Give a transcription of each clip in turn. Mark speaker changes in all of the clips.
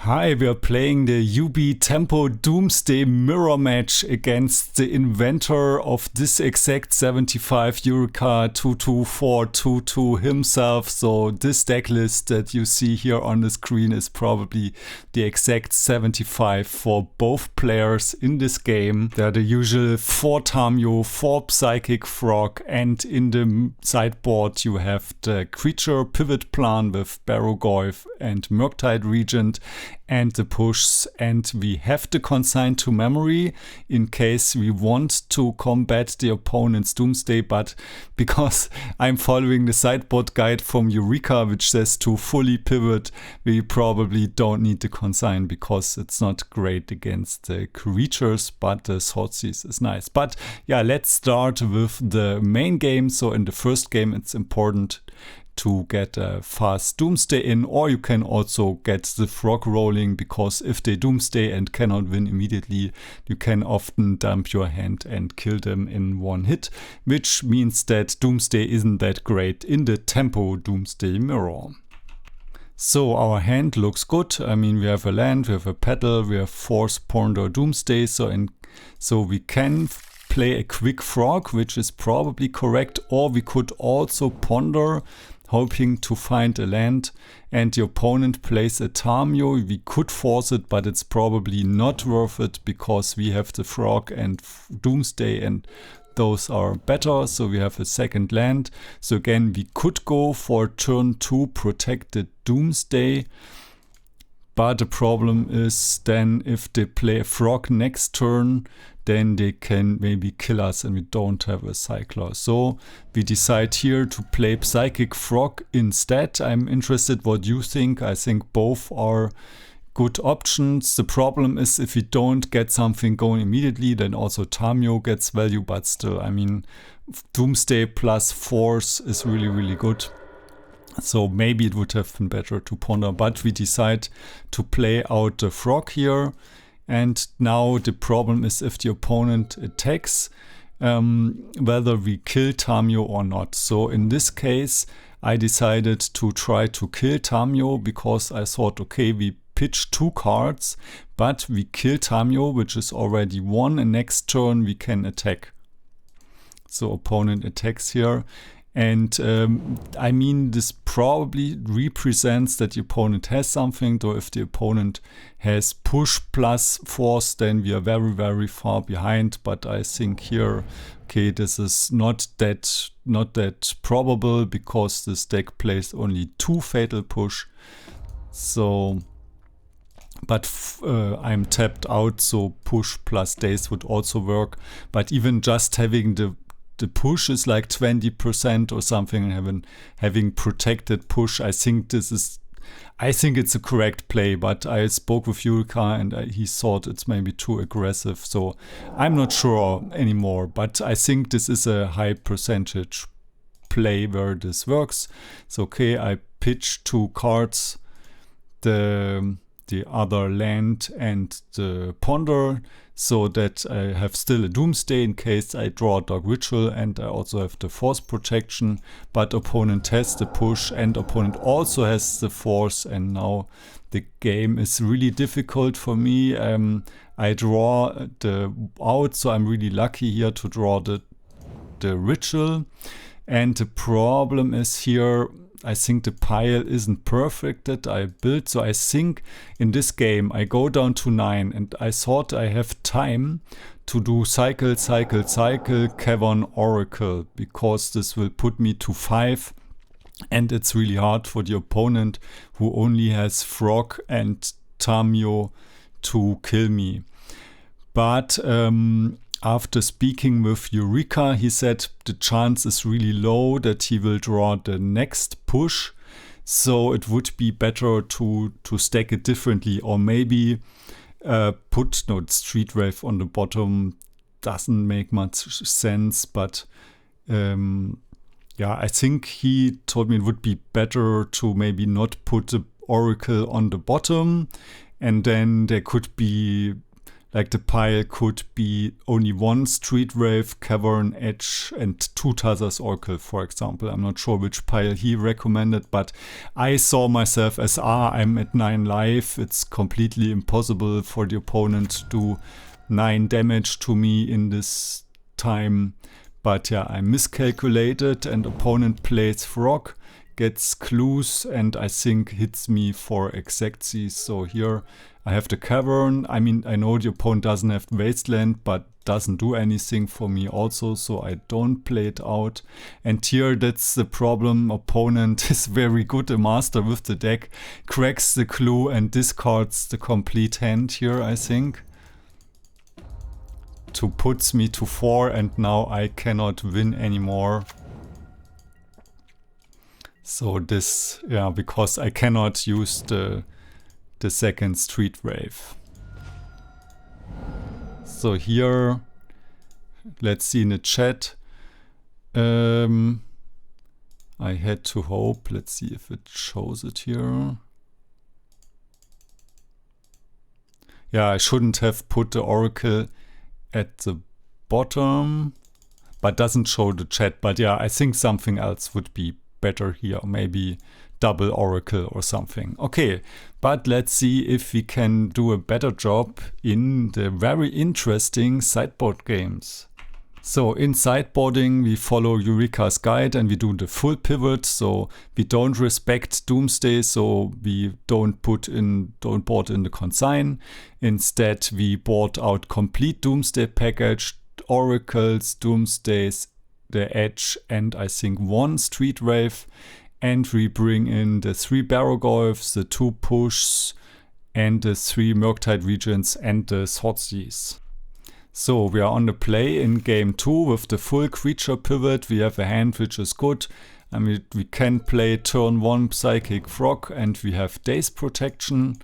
Speaker 1: Hi, we are playing the UB Tempo Doomsday mirror match against the inventor of this exact 75, Eureka22422 himself. So this deck list that you see here on the screen is probably the exact 75 for both players in this game. They're the usual 4 Tamio, 4 Psychic Frog, and in the sideboard you have the creature pivot plan with Barrogoyf and Murktide Regent, and the pushs, and we have the consign to memory in case we want to combat the opponent's Doomsday, but because I'm following the sideboard guide from Eureka, which says to fully pivot, we probably don't need the consign because it's not great against the creatures, but the Thoughtseize is nice. But yeah, let's start with the main game. So in the first game, it's important to get a fast Doomsday in, or you can also get the frog rolling, because if they Doomsday and cannot win immediately, you can often dump your hand and kill them in one hit, which means that Doomsday isn't that great in the Tempo Doomsday mirror. So our hand looks good. I mean, we have a land, we have a petal, we have Force, Ponder, Doomsday, so we can play a quick frog, which is probably correct, or we could also ponder, hoping to find a land, and the opponent plays a Tamio. We could force it, but it's probably not worth it because we have the frog and Doomsday, and those are better. So we have a second land. So again, we could go for turn 2 protected Doomsday. But the problem is then if they play a frog next turn, then they can maybe kill us and we don't have a cycler. So we decide here to play Psychic Frog instead. I'm interested what you think. I think both are good options. The problem is if we don't get something going immediately, then also Tamio gets value, but still, I mean, Doomsday plus Force is really, really good. So maybe it would have been better to ponder, but we decide to play out the frog here. And now the problem is if the opponent attacks, whether we kill Tamio or not. So in this case, I decided to try to kill Tamio because I thought, okay, we pitch 2 cards, but we kill Tamio, which is already 1, and next turn we can attack. So opponent attacks here. And I mean, this probably represents that the opponent has something, though if the opponent has push plus force, then we are very, very far behind. But I think here, okay, this is not that probable because this deck plays only 2 fatal push. So, but I'm tapped out, so push plus days would also work. But even just having the push is like 20% or something, and having protected push, I think it's a correct play, but I spoke with Eureka and he thought it's maybe too aggressive, so I'm not sure anymore, but I think this is a high percentage play where this works. So okay, I pitch 2 cards, the other land and the ponder, so that I have still a Doomsday in case I draw Dark Ritual, and I also have the force protection, but opponent has the push and opponent also has the force, and now the game is really difficult for me. I draw the out, so I'm really lucky here to draw the ritual, and the problem is here, I think the pile isn't perfect that I built. So I think in this game I go down to 9, and I thought I have time to do cycle, Cavern, Oracle, because this will put me to 5, and it's really hard for the opponent who only has frog and Tamio to kill me. But after speaking with Eureka, he said the chance is really low that he will draw the next push. So it would be better to stack it differently, or maybe put Street Wave on the bottom. Doesn't make much sense, but yeah, I think he told me it would be better to maybe not put the Oracle on the bottom, and then there could be Like the pile could be only one Street Wraith, Cavern, Edge, and 2 Thassa's Oracle, for example. I'm not sure which pile he recommended, but I saw myself as, I'm at 9 life. It's completely impossible for the opponent to do 9 damage to me in this time. But yeah, I miscalculated, and opponent plays Frog, gets clues, and I think hits me for exactsies. So here I have the Cavern. I mean, I know the opponent doesn't have Wasteland, but doesn't do anything for me also, so I don't play it out. And here, that's the problem. Opponent is very good, a master with the deck, cracks the clue and discards the complete hand here, I think. To puts me to 4, and now I cannot win anymore. So this, yeah, because I cannot use the second Street Wraith. So here, let's see in the chat. I had to hope. Let's see if it shows it here. Yeah, I shouldn't have put the Oracle at the bottom, but doesn't show the chat. But yeah, I think something else would be better here, maybe double Oracle or something. Okay, but let's see if we can do a better job in the very interesting sideboard games. So in sideboarding we follow Eureka's guide and we do the full pivot, so we don't respect Doomsday, so we don't board in the consign. Instead we board out complete Doomsday package, Oracles, Doomsdays, the Edge, and I think 1 Street Wraith, and we bring in the 3 Barrowgolfs, the 2 Pushs, and the 3 Murktide Regents and the Thoughtseize. So we are on the play in game 2 with the full creature pivot. We have a hand which is good. I mean, we can play turn 1 Psychic Frog and we have Daze Protection.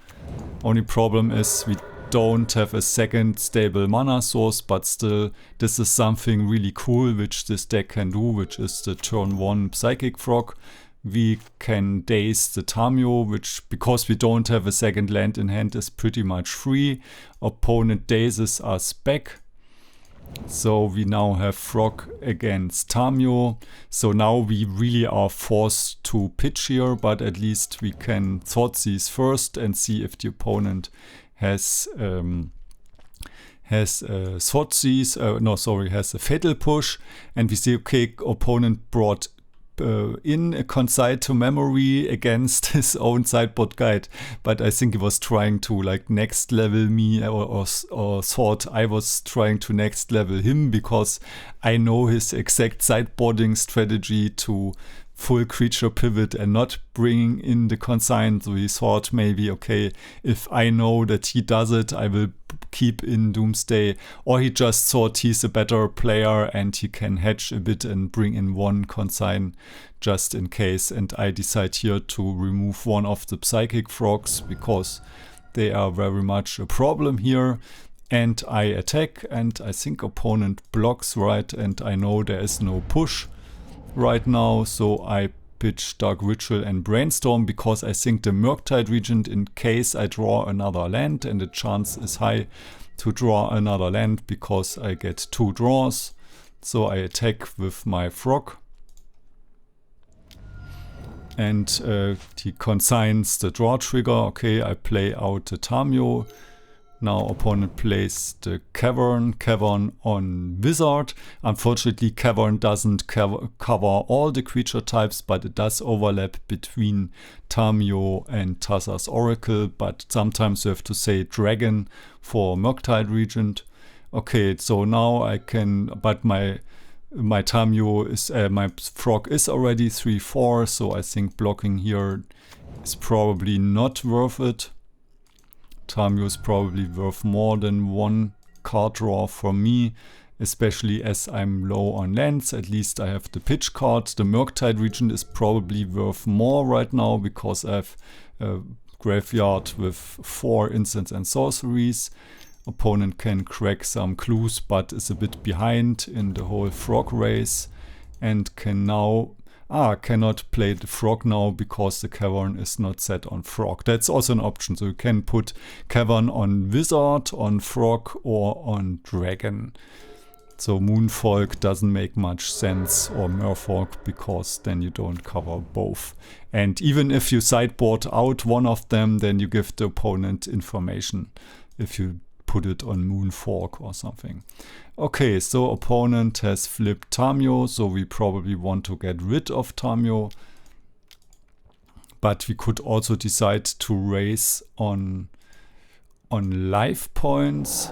Speaker 1: Only problem is we don't have a second stable mana source, but still this is something really cool which this deck can do, which is the turn 1 Psychic Frog. We can Daze the Tamio, which, because we don't have a second land in hand, is pretty much free. Opponent dazes us back. So we now have Frog against Tamio. So now we really are forced to pitch here, but at least we can Thoughtseize first and see if the opponent has Thoughtseize, has a Fatal Push, and we see, okay, opponent brought in a Concite to Memory against his own sideboard guide, but I think he was trying to like next level me, or thought I was trying to next level him, because I know his exact sideboarding strategy to full creature pivot and not bringing in the consign. So he thought maybe, okay, if I know that he does it, I will keep in Doomsday, or he just thought he's a better player and he can hedge a bit and bring in 1 consign just in case. And I decide here to remove 1 of the Psychic Frogs because they are very much a problem here. And I attack, and I think opponent blocks, right? And I know there is no push right now, so I pitch Dark Ritual and Brainstorm because I think the Murktide Regent, in case I draw another land, and the chance is high to draw another land because I get 2 draws. So I attack with my Frog. And he consigns the draw trigger. Okay, I play out the Tamio. Now opponent plays the Cavern on Wizard. Unfortunately, Cavern doesn't cover all the creature types, but it does overlap between Tamio and Thassa's Oracle. But sometimes you have to say Dragon for Murktide Regent. Okay, so now I can, but my Tamio is, my Frog is already 3/4, so I think blocking here is probably not worth it. Tamio is probably worth more than 1 card draw for me, especially as I'm low on lands. At least I have the pitch card. The Murktide Regent is probably worth more right now because I have a graveyard with 4 instants and sorceries. Opponent can crack some clues, but is a bit behind in the whole Frog race and can now, cannot play the frog now because the cavern is not set on frog. That's also an option. So you can put cavern on wizard, on frog, or on dragon. So Moonfolk doesn't make much sense, or Merfolk, because then you don't cover both. And even if you sideboard out one of them, then you give the opponent information if you put it on Moonfolk or something. Okay, so opponent has flipped Tamio, so we probably want to get rid of Tamio. But we could also decide to raise on life points.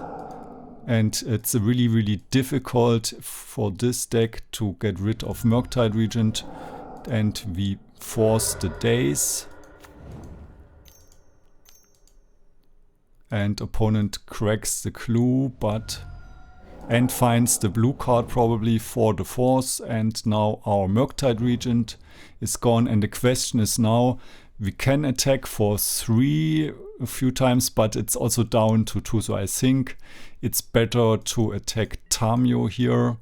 Speaker 1: And it's really, really difficult for this deck to get rid of Murktide Regent. And we force the days. And opponent cracks the clue, and finds the blue card probably for the force. And now our Murktide Regent is gone. And the question is now, we can attack for 3 a few times, but it's also down to 2. So I think it's better to attack Tamio here.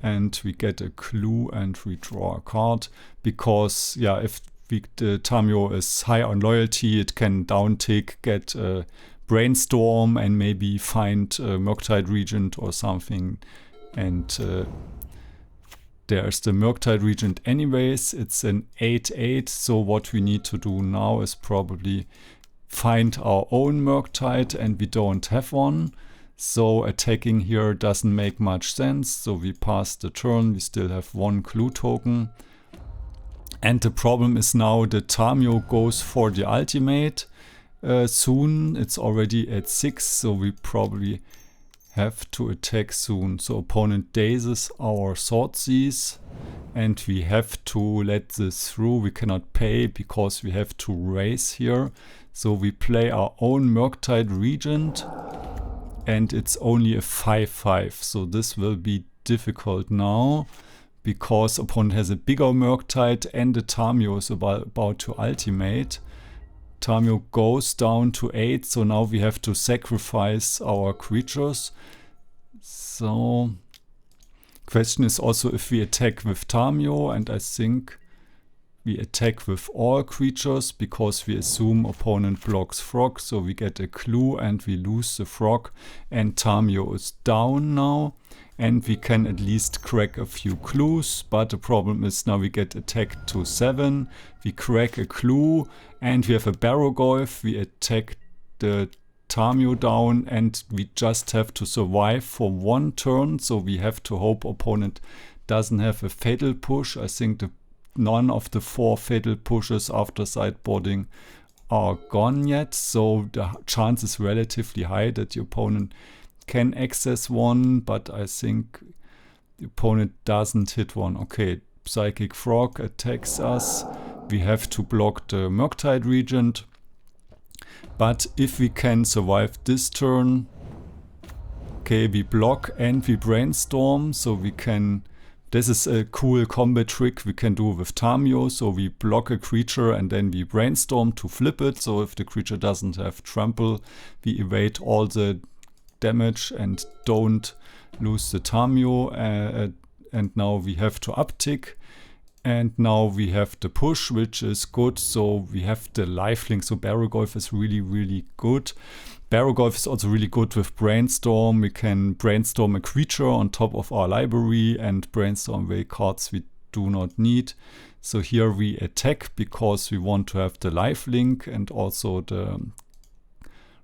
Speaker 1: And we get a clue and we draw a card. Because, yeah, if the Tamio is high on loyalty, it can downtick, get a brainstorm, and maybe find a Murktide Regent or something. And there's the Murktide Regent anyways. It's an 8/8, so what we need to do now is probably find our own Murktide, and we don't have one. So attacking here doesn't make much sense. So we pass the turn, we still have 1 clue token. And the problem is now the Tamio goes for the ultimate soon. It's already at 6, so we probably have to attack soon. So opponent dazes our Swordseize, and we have to let this through. We cannot pay because we have to raise here. So we play our own Murktide Regent, and it's only a 5/5. So this will be difficult now, because opponent has a bigger Murktide and the Tamio is about to ultimate. Tamio goes down to 8, so now we have to sacrifice our creatures. So, question is also if we attack with Tamio, and I think we attack with all creatures because we assume opponent blocks frog, so we get a clue and we lose the frog, and Tamio is down now. And we can at least crack a few clues, but the problem is now we get attacked to 7. We crack a clue, and we have a Barrogoyf. We attack the Tamio down, and we just have to survive for 1 turn. So we have to hope opponent doesn't have a fatal push. I think none of the 4 fatal pushes after sideboarding are gone yet. So the chance is relatively high that the opponent can access 1, but I think the opponent doesn't hit 1. Okay, Psychic Frog attacks us. We have to block the Murktide Regent. But if we can survive this turn, okay, we block and we brainstorm, so we can, this is a cool combat trick we can do with Tamio. So we block a creature and then we brainstorm to flip it. So if the creature doesn't have trample, we evade all the damage and don't lose the Tamio, and now we have to uptick, and now we have the push, which is good. So we have the lifelink, so Barrogoyf is really, really good. Barrogoyf is also really good with brainstorm. We can brainstorm a creature on top of our library and brainstorm away cards we do not need. So here we attack because we want to have the lifelink and also the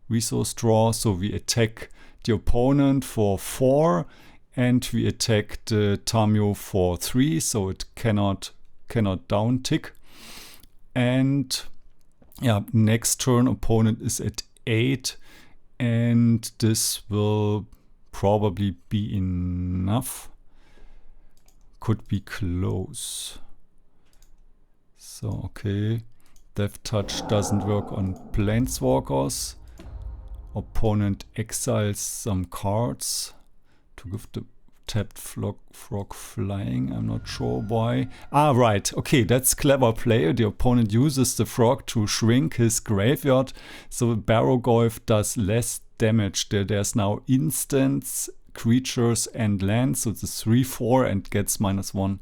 Speaker 1: resource draw. So we attack the opponent for 4, and we attack the Tamio for 3, so it cannot downtick. And yeah, next turn opponent is at 8, and this will probably be enough. Could be close. So okay, Death Touch doesn't work on Planeswalkers. Opponent exiles some cards to give the tapped frog flying. I'm not sure why. Right. Okay, that's clever play. The opponent uses the frog to shrink his graveyard. So Barrogoyf does less damage. There's now instants creatures and lands, so it's a 3/4 and gets -1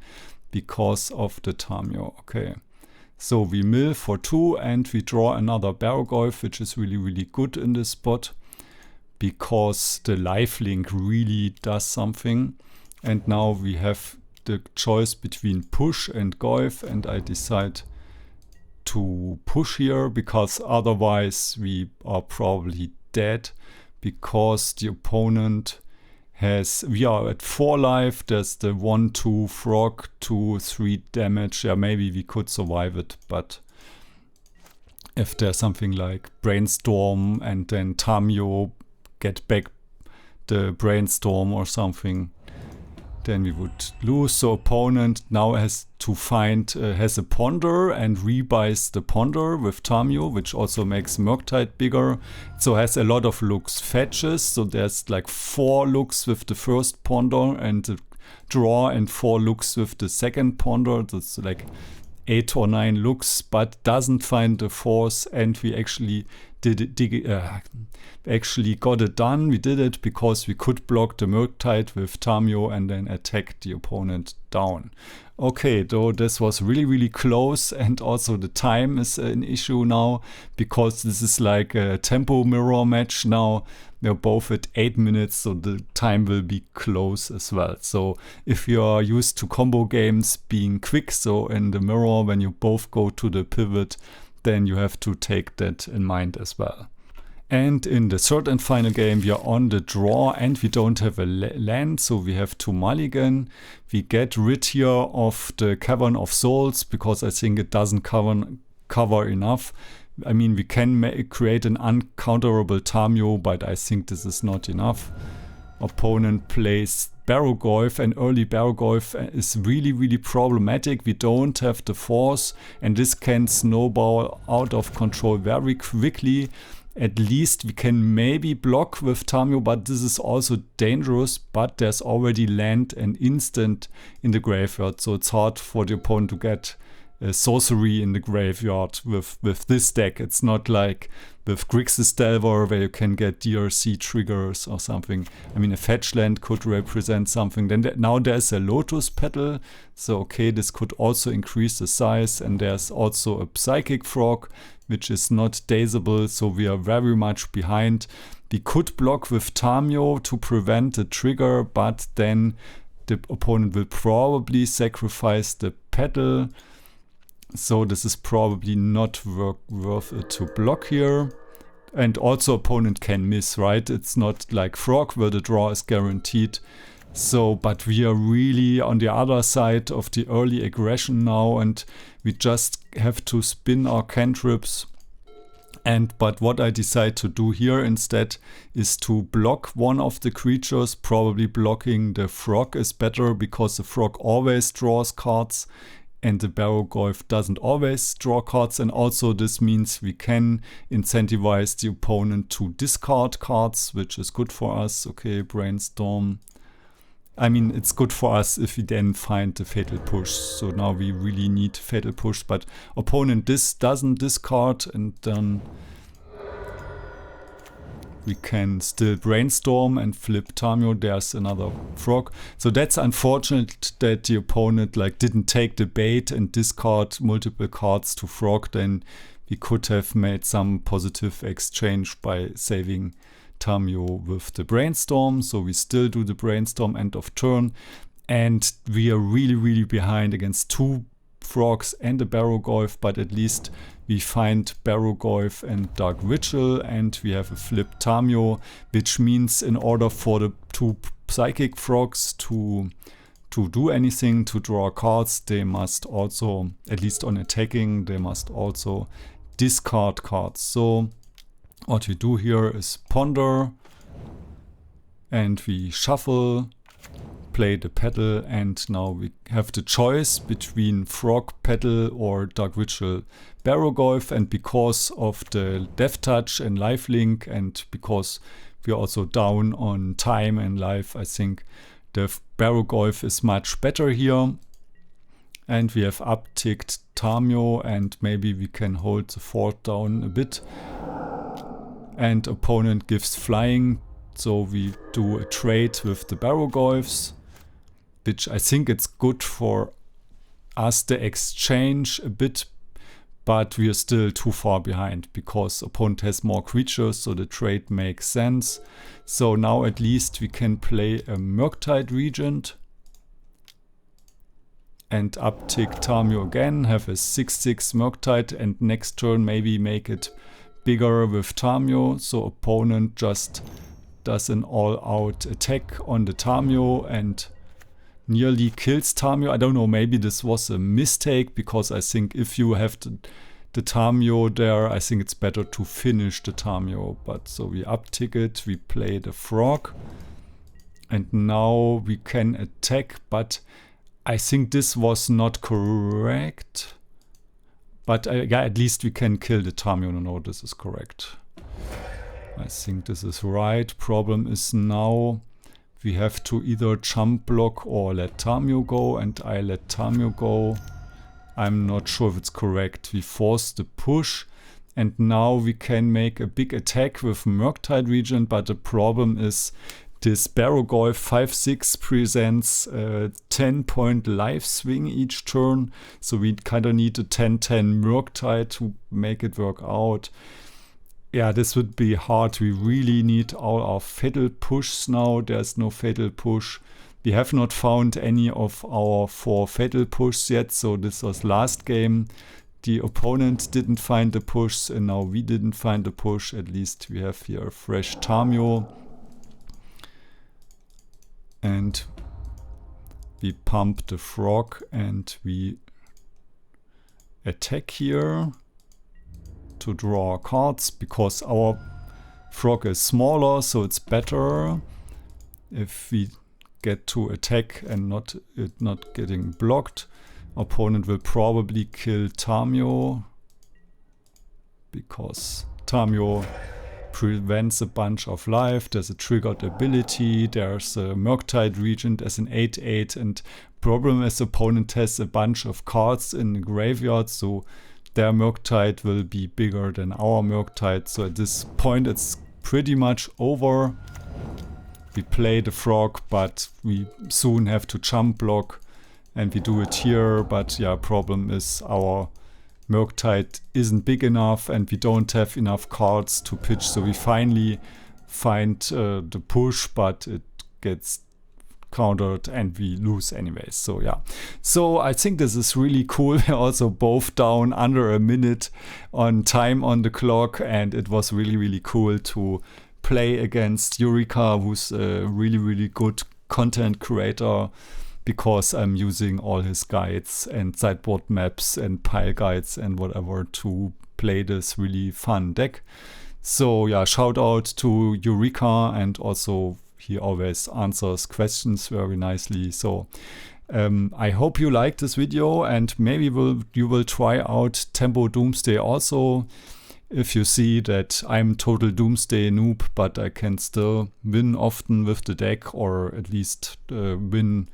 Speaker 1: because of the Tamio. Okay, so we mill for 2 and we draw another Barrowgolf, which is really, really good in this spot because the lifelink really does something. And now we have the choice between push and Golf, and I decide to push here because otherwise we are probably dead, because the opponent has, we are at 4 life, there's the 1/2 frog, 2/3 damage. Yeah, maybe we could survive it, but if there's something like Brainstorm and then Tamio get back the Brainstorm or something, then we would lose. So opponent now has to find, has a Ponder and rebuys the Ponder with Tamio, which also makes Murktide bigger. So has a lot of looks fetches. So there's like 4 looks with the first Ponder and the draw, and 4 looks with the second Ponder. That's like 8 or 9 looks, but doesn't find the force, and we actually actually got it done. We did it because we could block the Murktide with Tamio and then attack the opponent down. Okay, though this was really, really close, and also the time is an issue now because this is like a tempo mirror match now. They're both at 8 minutes, so the time will be close as well. So if you are used to combo games being quick, so in the mirror when you both go to the pivot, then you have to take that in mind as well. And in the third and final game, we are on the draw and we don't have a land, so we have to mulligan. We get rid here of the Cavern of Souls because I think it doesn't cover enough. I mean, we can create an uncounterable Tamio, but I think this is not enough. Opponent plays Barrowgolf, and early Barrowgolf is really, really problematic. We don't have the force, and this can snowball out of control very quickly. At least we can maybe block with Tamio, but this is also dangerous. But there's already land and instant in the graveyard, so it's hard for the opponent to get a sorcery in the graveyard with this deck. It's not like with Grixis Delver where you can get DRC triggers or something. I mean, a fetch land could represent something. Then now there's a Lotus Petal, so okay, this could also increase the size. And there's also a Psychic Frog, which is not dazable, so we are very much behind. We could block with Tamio to prevent the trigger, but then the opponent will probably sacrifice the Petal. So this is probably not worth it to block here. And also opponent can miss, right? It's not like Frog where the draw is guaranteed. So, but we are really on the other side of the early aggression now, and we just have to spin our cantrips. But what I decide to do here instead is to block one of the creatures. Probably blocking the Frog is better because the Frog always draws cards and the Barrowgolf doesn't always draw cards. And also this means we can incentivize the opponent to discard cards, which is good for us. Okay, Brainstorm. I mean, it's good for us if we then find the Fatal Push. So now we really need Fatal Push, but opponent doesn't discard, and then we can still Brainstorm and flip Tamio. There's another Frog. So that's unfortunate that the opponent like didn't take the bait and discard multiple cards to Frog. Then we could have made some positive exchange by saving Tamio with the Brainstorm. So we still do the Brainstorm end of turn, and we are really, really behind against 2 Frogs and a Barrowgolf, but at least we find Barrowgolf and Dark Ritual, and we have a flip Tamio, which means in order for the 2 Psychic Frogs to do anything, to draw cards, they must also, at least on attacking, they must also discard cards. So what we do here is ponder, and we shuffle, play the Petal, and now we have the choice between Frog, Petal or Dark Ritual, Barrowgolf. And because of the Death Touch and Lifelink, and because we're also down on time and life, I think the Barrowgolf is much better here. And we have upticked Tamio, and maybe we can hold the fort down a bit. And opponent gives flying So we do a trade with the Barrowgolfs, which I think it's good for us to exchange a bit, but we are still too far behind because opponent has more creatures, so the trade makes sense. So now at least we can play a Murktide Regent and uptick Tamio again, have a 6/6 Murktide, and next turn maybe make it bigger with Tamio, so opponent just does an all-out attack on the Tamio and nearly kills Tamio. I don't know, maybe this was a mistake, because I think if you have the Tamio there, I think it's better to finish the Tamio. But so we uptick it, we play the frog, and now we can attack, but I think this was not correct. But yeah, at least we can kill the Tamio. No, this is correct. I think this is right. Problem is now we have to either jump block or let Tamio go, and I let Tamio go. I'm not sure if it's correct. We force the push, and now we can make a big attack with Murktide Regent, but the problem is this Barrowgolf 5/6 presents 10-point life swing each turn, so we kind of need a 10-10 Murktide to make it work out. Yeah, this would be hard. We really need all our fatal pushs now. There's no fatal push. We have not found any of our 4 fatal pushs yet, so this was last game. The opponent didn't find the push, and now we didn't find the push. At least we have here a fresh Tamio. And we pump the frog and we attack here to draw cards, because our frog is smaller, so it's better if we get to attack and not getting blocked. Opponent will probably kill Tamio, because Tamio prevents a bunch of life. There's a triggered ability. There's a Murktide Regent as an 8/8, and problem is opponent has a bunch of cards in the graveyard, so their Murktide will be bigger than our Murktide. So at this point it's pretty much over. We play the frog, but we soon have to jump block, and we do it here. But yeah, problem is our Murktide isn't big enough and we don't have enough cards to pitch, so we finally find the push, but it gets countered and we lose anyways. So yeah, so I think this is really cool. We're also both down under a minute on time on the clock, and it was really cool to play against Eureka, who's a really good content creator, because I'm using all his guides and sideboard maps and pile guides and whatever to play this really fun deck. So yeah, shout out to Eureka, and also he always answers questions very nicely. So I hope you liked this video, and maybe you will try out Tempo Doomsday also. If you see that I'm total Doomsday noob, but I can still win often with the deck, or at least win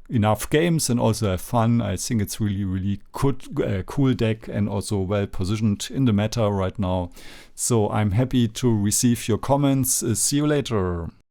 Speaker 1: enough games and also have fun. I think it's really cool deck, and also well positioned in the meta right now. So I'm happy to receive your comments. See you later.